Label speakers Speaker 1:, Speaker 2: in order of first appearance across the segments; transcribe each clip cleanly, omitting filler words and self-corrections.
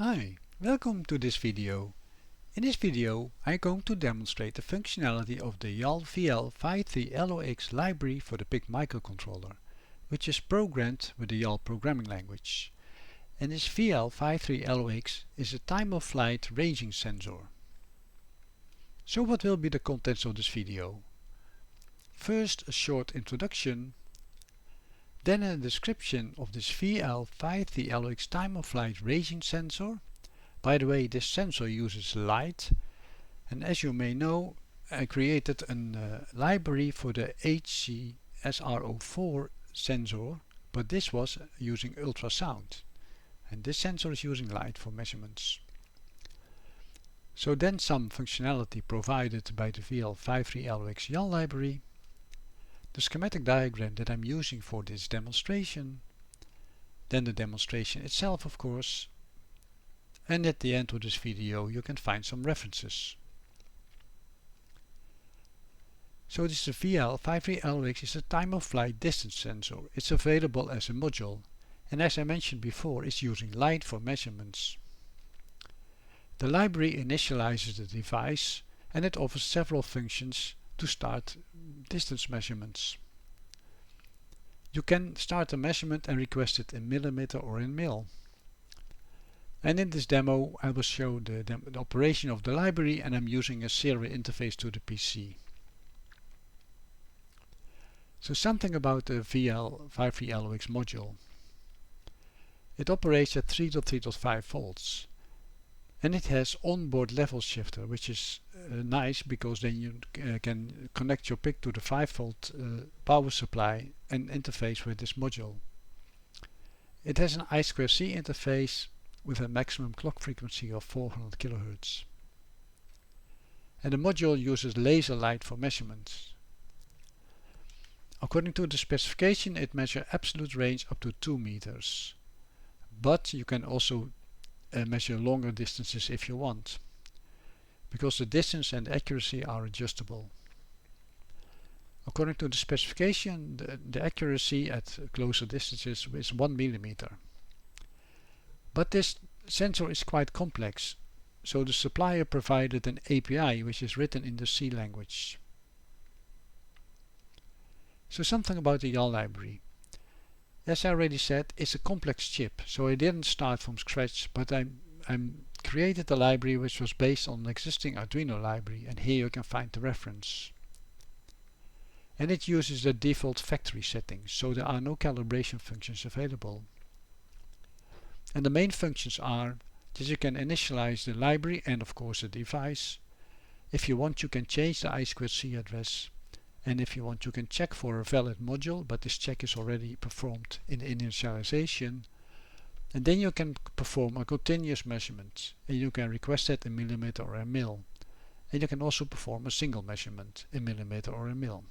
Speaker 1: Hi, welcome to this video. In this video I'm going to demonstrate the functionality of the JAL VL53L0X library for the PIC Microcontroller, which is programmed with the JAL programming language. And this VL53L0X is a time-of-flight ranging sensor. So what will be the contents of this video? First, a short introduction, then a description of this VL53L0X Time-of-Flight ranging sensor. By the way, this sensor uses light, and as you may know, I created a library for the HCSR04 sensor, but this was using ultrasound, and this sensor is using light for measurements. So then some functionality provided by the VL53L0X JAL library, the schematic diagram that I'm using for this demonstration, then the demonstration itself, of course, and at the end of this video you can find some references. So this VL53L0X is a time-of-flight distance sensor. It's available as a module, and as I mentioned before, it's using light for measurements. The library initializes the device, and it offers several functions to start distance measurements. You can start a measurement and request it in millimeter or in mil. And in this demo I will show the operation of the library, and I'm using a serial interface to the PC. So something about the VL53L0X module. It operates at 3.3.5 volts. And it has onboard level shifter, which is nice because then you can connect your PIC to the 5-volt power supply and interface with this module. It has an I2C interface with a maximum clock frequency of 400 kHz. And the module uses laser light for measurements. According to the specification, it measures absolute range up to 2 meters. But you can also measure longer distances if you want, because the distance and accuracy are adjustable. According to the specification, the accuracy at closer distances is 1 millimeter. But this sensor is quite complex, so the supplier provided an API which is written in the C language. So something about the JAL library. As I already said, it's a complex chip, so I didn't start from scratch, but I created a library which was based on an existing Arduino library, and here you can find the reference. And it uses the default factory settings, so there are no calibration functions available. And the main functions are that you can initialize the library and of course the device. If you want, you can change the I2C address. And if you want, you can check for a valid module, but this check is already performed in initialization. And then you can perform a continuous measurement, and you can request it in millimeter or in mil. And you can also perform a single measurement in millimeter or in mil.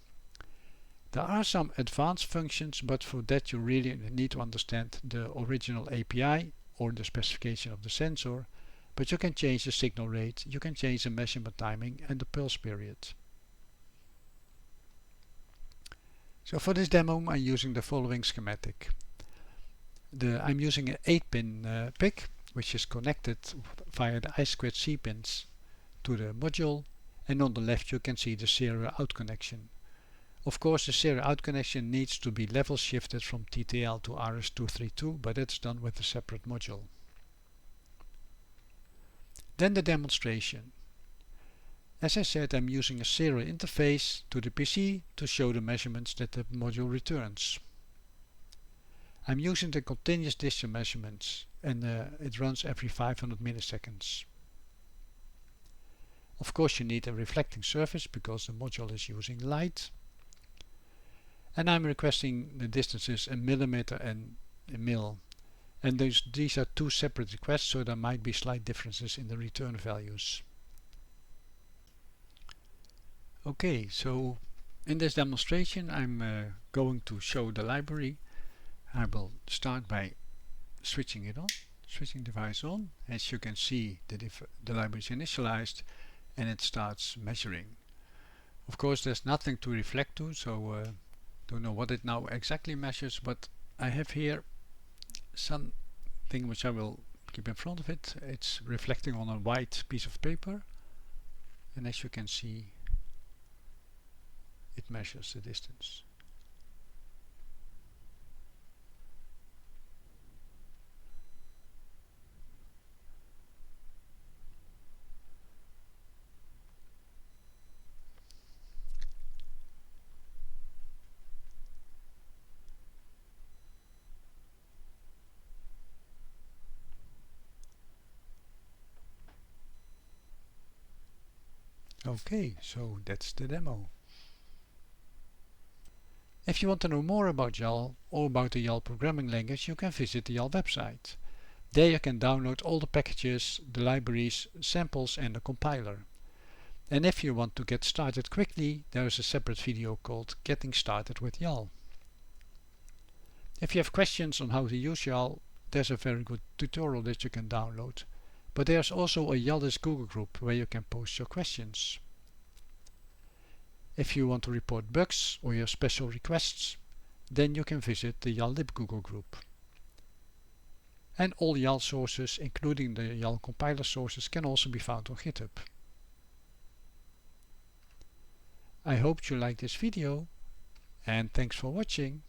Speaker 1: There are some advanced functions, but for that you really need to understand the original API or the specification of the sensor. But you can change the signal rate, you can change the measurement timing and the pulse period. So for this demo I'm using the following schematic. I'm using an 8-pin PIC, which is connected via the I2C pins to the module, and on the left you can see the serial out connection. Of course, the serial out connection needs to be level shifted from TTL to RS232, but that's done with a separate module. Then the demonstration. As I said, I'm using a serial interface to the PC to show the measurements that the module returns. I'm using the continuous distance measurements, and it runs every 500 milliseconds. Of course you need a reflecting surface because the module is using light. And I'm requesting the distances in millimeter and in mil. And these are two separate requests, so there might be slight differences in the return values. Okay, so in this demonstration I'm going to show the library. I will start by switching it on, switching device on. As you can see, the library is initialized and it starts measuring. Of course there's nothing to reflect to, so don't know what it now exactly measures, but I have here something which I will keep in front of it. It's reflecting on a white piece of paper, and as you can see, it measures the distance. Okay, so that's the demo. If you want to know more about JAL or about the JAL programming language, you can visit the JAL website. There you can download all the packages, the libraries, samples and the compiler. And if you want to get started quickly, there is a separate video called Getting Started with JAL. If you have questions on how to use JAL, there's a very good tutorial that you can download. But there's also a JAList Google group where you can post your questions. If you want to report bugs or your special requests, then you can visit the JAL Lib Google group. And all JAL sources, including the JAL compiler sources, can also be found on GitHub. I hope you liked this video, and thanks for watching.